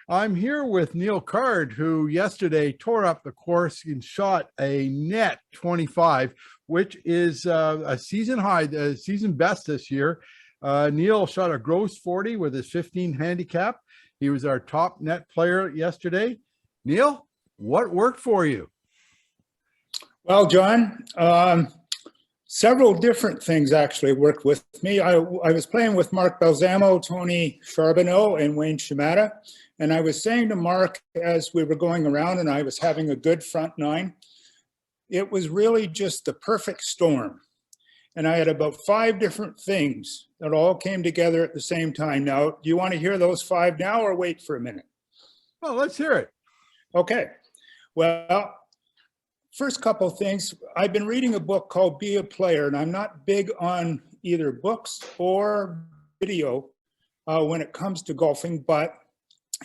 I'm here with Neil Card, who yesterday tore up the course and shot a net 25, which is a season high, a season best this year. Neil shot a gross 40 with his 15 handicap. He was our top net player yesterday. Neil, what worked for you? Well, John, several different things actually worked with me. I was playing with Mark Balsamo, Tony Charbonneau, and Wayne Shimada. And I was saying to Mark as we were going around and I was having a good front nine, it was really just the perfect storm. And I had about 5 different things that all came together at the same time. Now, do you want to hear those 5 now or wait for a minute? Well, let's hear it. Okay. Well, first couple of things, I've been reading a book called Be a Player, and I'm not big on either books or video when it comes to golfing, but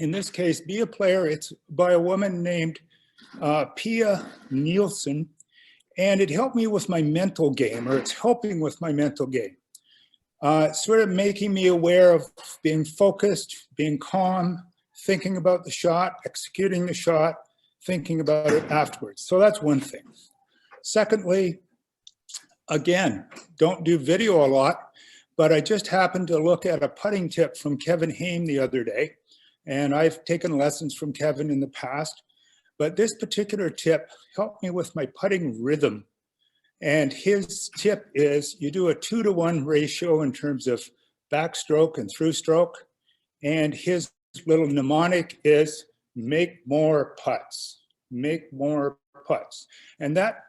in this case, Be a Player, it's by a woman named Pia Nielsen, and it helped me with my mental game, or it's helping with my mental game. Sort of making me aware of being focused, being calm, thinking about the shot, executing the shot, thinking about it afterwards. So that's one thing. Secondly, again, don't do video a lot, but I just happened to look at a putting tip from Kevin Haim the other day, and I've taken lessons from Kevin in the past, but this particular tip helped me with my putting rhythm. And his tip is you do a 2-to-1 ratio in terms of backstroke and through stroke, and his little mnemonic is make more putts, make more putts. And that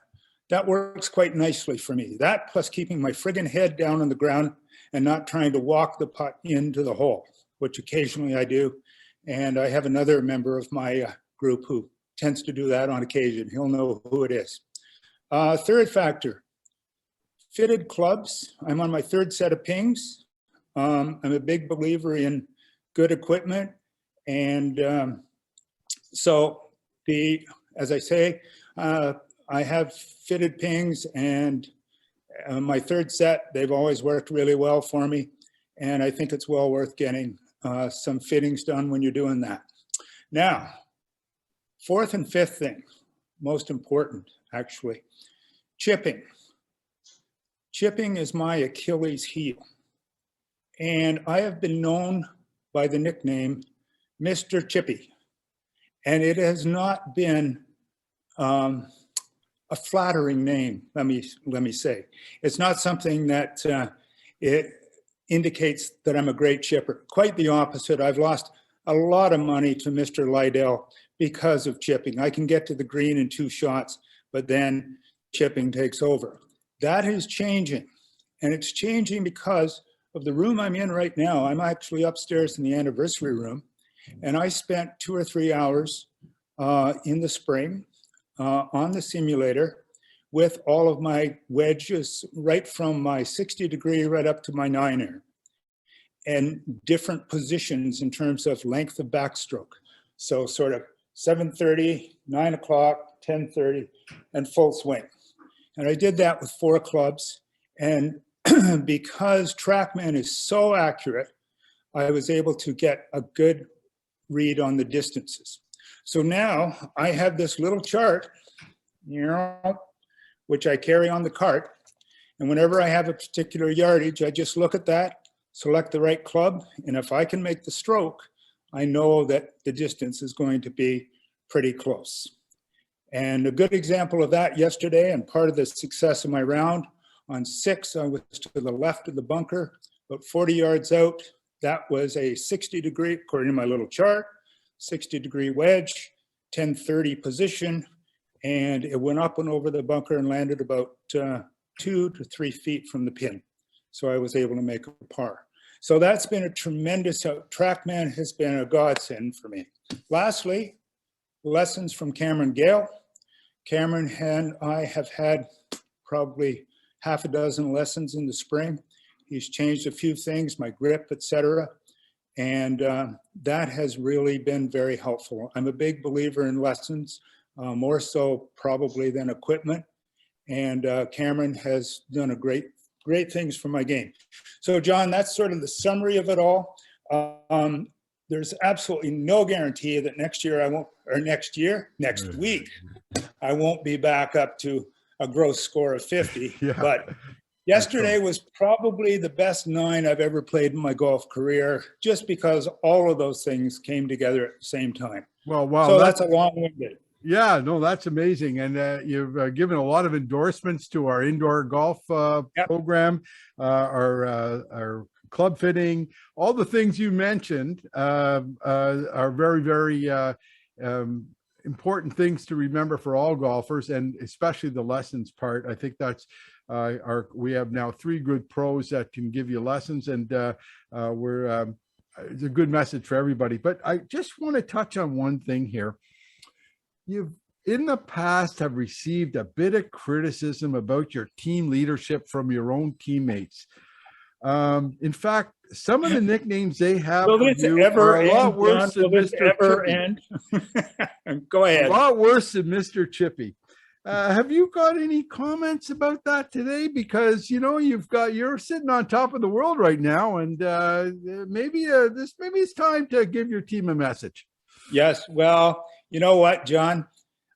works quite nicely for me. That plus keeping my friggin' head down on the ground and not trying to walk the putt into the hole, which occasionally I do. And I have another member of my group who tends to do that on occasion. He'll know who it is. Third factor, fitted clubs. I'm on my 3rd set of pings. I'm a big believer in good equipment. And so as I say, I have fitted pings, and my 3rd set, they've always worked really well for me. And I think it's well worth getting some fittings done when you're doing that. Now, 4th and 5th thing, most important actually, chipping. Chipping is my Achilles heel. And I have been known by the nickname Mr. Chippy. And it has not been a flattering name, let me say. It's not something that it indicates that I'm a great chipper. Quite the opposite. I've lost a lot of money to Mr. Lydell because of chipping. I can get to the green in 2 shots, but then chipping takes over. That is changing. And it's changing because of the room I'm in right now. I'm actually upstairs in the anniversary room. And I spent 2 or 3 hours in the spring on the simulator with all of my wedges right from my 60 degree right up to my 9-iron, and different positions in terms of length of backstroke. So sort of 7:30, 9 o'clock, 10:30, and full swing. And I did that with 4 clubs. And because TrackMan is so accurate, I was able to get a good read on the distances. So now I have this little chart, which I carry on the cart. And whenever I have a particular yardage, I just look at that, select the right club. And if I can make the stroke, I know that the distance is going to be pretty close. And a good example of that yesterday, and part of the success of my round, on 6, I was to the left of the bunker, about 40 yards out. That was a 60 degree, according to my little chart, 60 degree wedge, 1030 position, and it went up and over the bunker and landed about 2 to 3 feet from the pin. So I was able to make a par. So that's been a tremendous, TrackMan has been a godsend for me. Lastly, lessons from Cameron Gale. Cameron and I have had probably half a dozen lessons in the spring. He's changed a few things, my grip, etc. And that has really been very helpful. I'm a big believer in lessons, more so probably than equipment. And Cameron has done great things for my game. So John, that's sort of the summary of it all. there's absolutely no guarantee that next week, I won't be back up to a gross score of 50. Yeah. But yesterday was probably the best 9 I've ever played in my golf career, just because all of those things came together at the same time. Well, wow. So that's a long-winded. Yeah, no, that's amazing. And you've given a lot of endorsements to our indoor golf program, our club fitting, all the things you mentioned are very, very important things to remember for all golfers, and especially the lessons part. I think that's we have now 3 good pros that can give you lessons, and it's a good message for everybody. But I just want to touch on one thing here. You've in the past have received a bit of criticism about your team leadership from your own teammates. In fact, some of the nicknames they have for you are a lot worse than Mr. Chippy. Go ahead. A lot worse than Mr. Chippy. Have you got any comments about that today? Because you're sitting on top of the world right now, and maybe it's time to give your team a message. Yes. Well, you know what, John?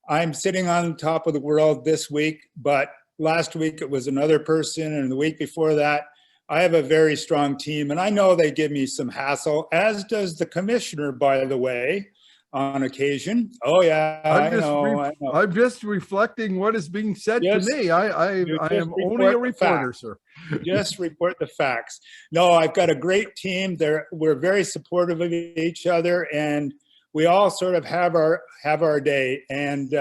I'm sitting on top of the world this week, but last week it was another person, and the week before that, I have a very strong team, and I know they give me some hassle, as does the commissioner, by the way, on occasion. Oh yeah, I know. I'm just reflecting what is being said to me. I am only a reporter, sir. Just report the facts. No, I've got a great team. We're very supportive of each other, and we all sort of have our day. And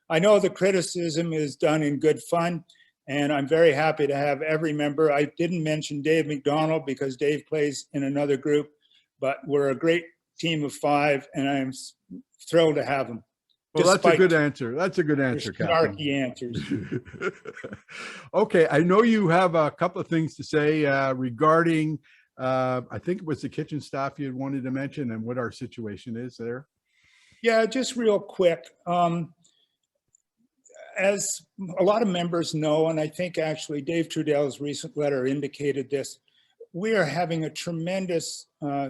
I know the criticism is done in good fun, and I'm very happy to have every member. I didn't mention Dave McDonald because Dave plays in another group, but we're a great team of 5, and I'm thrilled to have them. Well, that's a good answer. That's a good answer, Captain. Snarky answers. Okay, I know you have a couple of things to say regarding, I think it was the kitchen staff you wanted to mention and what our situation is there. Yeah, just real quick. As a lot of members know, and I think actually Dave Trudell's recent letter indicated this, we are having a tremendous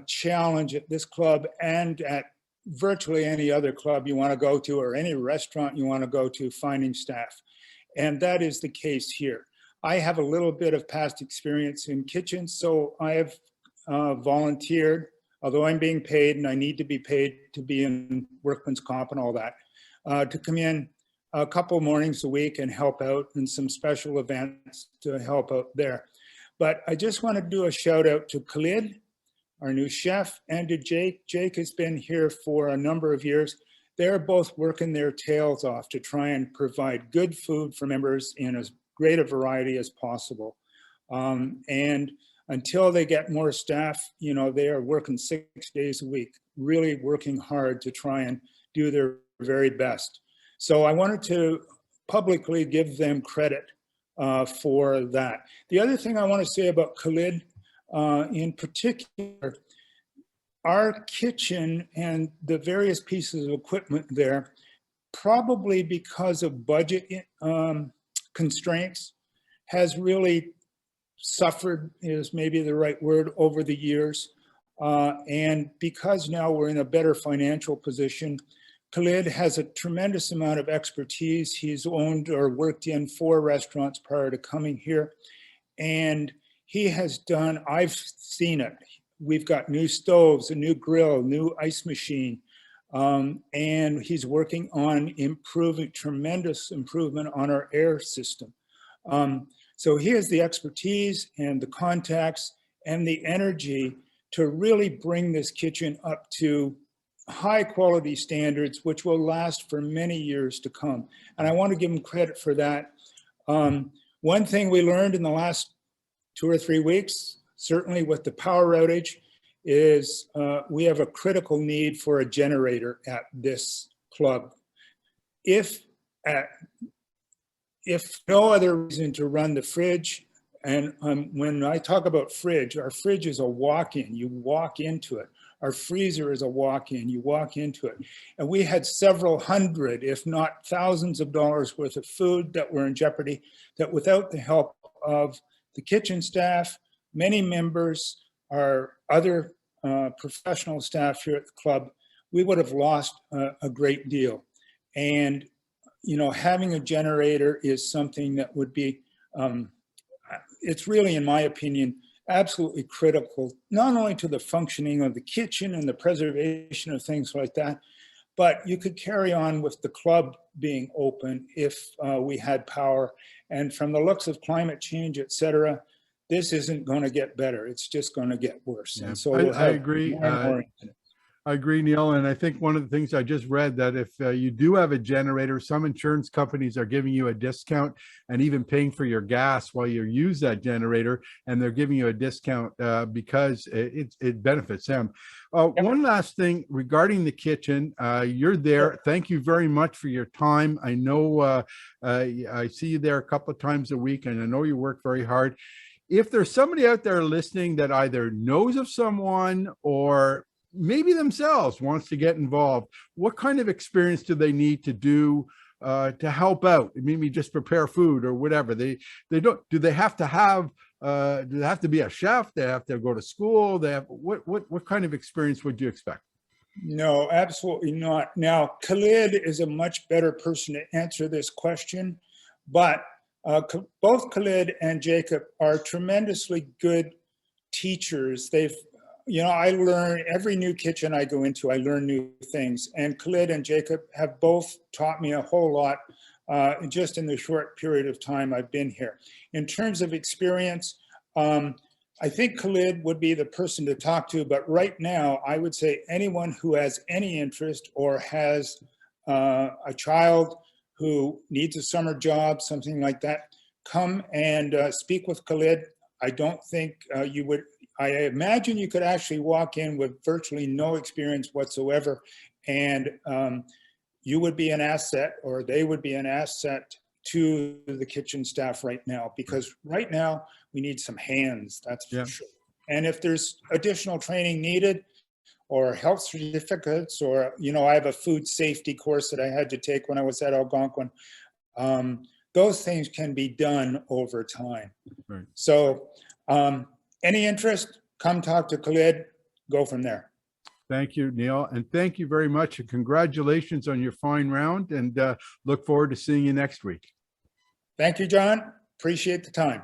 challenge at this club and at virtually any other club you want to go to or any restaurant you want to go to finding staff. And that is the case here. I have a little bit of past experience in kitchens, so I have volunteered, although I'm being paid and I need to be paid to be in workman's comp and all that, to come in a couple mornings a week and help out in some special events to help out there. But I just want to do a shout out to Khalid, our new chef, and to Jake. Jake has been here for a number of years. They're both working their tails off to try and provide good food for members in as great a variety as possible. And until they get more staff, they are working 6 days a week, really working hard to try and do their very best. So I wanted to publicly give them credit for that. The other thing I want to say about Khalid in particular, our kitchen and the various pieces of equipment there, probably because of budget constraints, has really suffered, is maybe the right word, over the years. And because now we're in a better financial position, Khalid has a tremendous amount of expertise. He's owned or worked in 4 restaurants prior to coming here. And he has done, I've seen it. We've got new stoves, a new grill, new ice machine. And he's working on tremendous improvement on our air system. So he has the expertise and the contacts and the energy to really bring this kitchen up to high quality standards, which will last for many years to come. And I want to give him credit for that. One thing we learned in the last 2 or 3 weeks, certainly with the power outage, is we have a critical need for a generator at this club. If no other reason to run the fridge, and when I talk about fridge, our fridge is a walk-in, you walk into it. Our freezer is a walk-in, you walk into it. And we had several hundred, if not thousands of dollars worth of food that were in jeopardy, that without the help of the kitchen staff, many members, our other professional staff here at the club, we would have lost a great deal. And, you know, having a generator is something that would be, it's really, in my opinion, absolutely critical, not only to the functioning of the kitchen and the preservation of things like that, but you could carry on with the club being open if we had power. And from the looks of climate change, et cetera, this isn't going to get better. It's just going to get worse. Yeah, And so we'll have I agree. more and more incidents. I agree, Neil. And I think one of the things I just read that if you do have a generator, some insurance companies are giving you a discount and even paying for your gas while you use that generator. And they're giving you a discount because it benefits them. Yep. One last thing regarding the kitchen. You're there. Yep. Thank you very much for your time. I know I see you there a couple of times a week, and I know you work very hard. If there's somebody out there listening that either knows of someone or maybe themselves wants to get involved, what kind of experience do they need to do to help out? Maybe just prepare food or whatever. They don't. Do they have to have? Do they have to be a chef? They have to go to school? They have what kind of experience would you expect? No, absolutely not. Now, Khalid is a much better person to answer this question, but both Khalid and Jacob are tremendously good teachers. They've, you know, I learn every new kitchen I go into, I learn new things. And Khalid and Jacob have both taught me a whole lot just in the short period of time I've been here. In terms of experience, I think Khalid would be the person to talk to, but right now I would say anyone who has any interest or has a child who needs a summer job, something like that, come and speak with Khalid. I don't think you would, I imagine you could actually walk in with virtually no experience whatsoever, and you would be an asset, or they would be an asset to the kitchen staff right now, because right now we need some hands, that's for sure. And if there's additional training needed, or health certificates, or, you know, I have a food safety course that I had to take when I was at Algonquin. Those things can be done over time. Right. So any interest, come talk to Khalid, go from there. Thank you, Neil. And thank you very much. And congratulations on your fine round, and look forward to seeing you next week. Thank you, John. Appreciate the time.